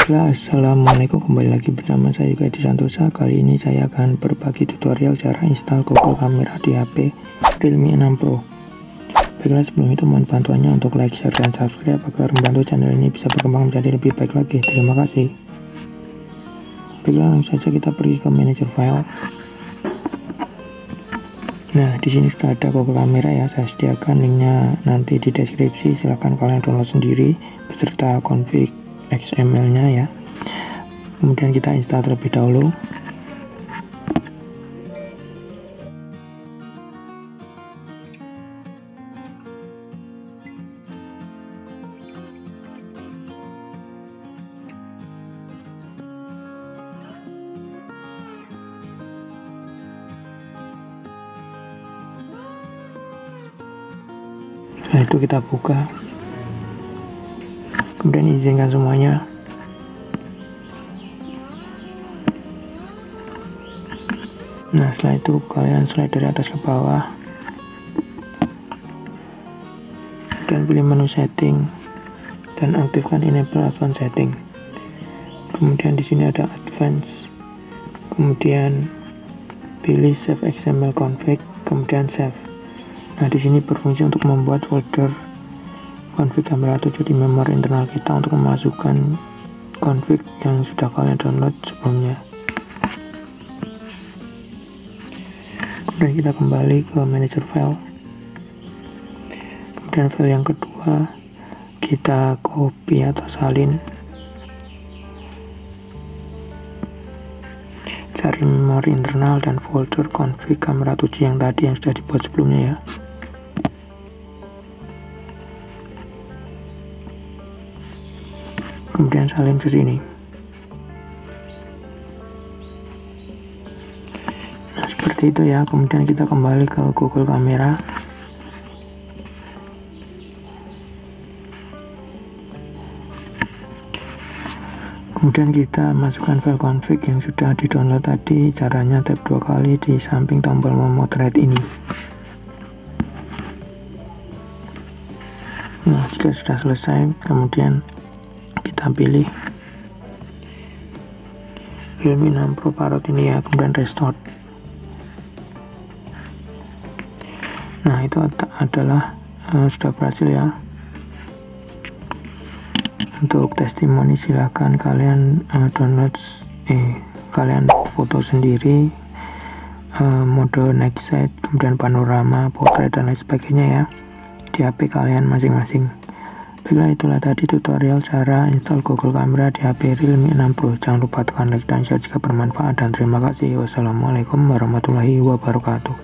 Baiklah, assalamualaikum, kembali lagi bersama saya Yuka Santosa. Kali ini saya akan berbagi tutorial cara install Google Camera di HP Realme 6 Pro. Baiklah, sebelum itu mohon bantuannya untuk like, share, dan subscribe agar membantu channel ini bisa berkembang menjadi lebih baik lagi. Terima kasih. Baiklah, langsung saja kita pergi ke manager file. Nah, di sini sudah ada Google Camera ya. Saya sediakan linknya nanti di deskripsi. Silahkan kalian download sendiri beserta config XML-nya ya. Kemudian kita install terlebih dahulu. Setelah itu kita buka, kemudian izinkan semuanya. Nah, setelah itu kalian slide dari atas ke bawah dan pilih menu setting dan aktifkan enable advanced setting. Kemudian di sini ada advanced, kemudian pilih save XML config, kemudian save. Nah, di sini berfungsi untuk membuat folder config kamera 7 di memori internal kita untuk memasukkan config yang sudah kalian download sebelumnya. Kemudian kita kembali ke manager file. Kemudian file yang kedua kita copy atau salin. Cari memori internal dan folder config kamera 7 yang tadi yang sudah dibuat sebelumnya ya. Kemudian salin ke sini. Nah, seperti itu ya. Kemudian kita kembali ke Google Camera. Kemudian kita masukkan file config yang sudah di-download tadi. Caranya tap 2 kali di samping tombol memotret ini. Nah, jika sudah selesai, kemudian kita pilih Realme 6 Pro Parrot ini ya, kemudian restore. Nah, itu adalah sudah berhasil ya. Untuk testimoni silahkan kalian download, kalian foto sendiri, mode night sight, kemudian panorama, potret dan lain sebagainya ya, di HP kalian masing-masing. Baiklah, itulah tadi tutorial cara install Google Camera di HP Realme 6 Pro. Jangan lupa tekan like dan share jika bermanfaat, dan terima kasih. Wassalamualaikum warahmatullahi wabarakatuh.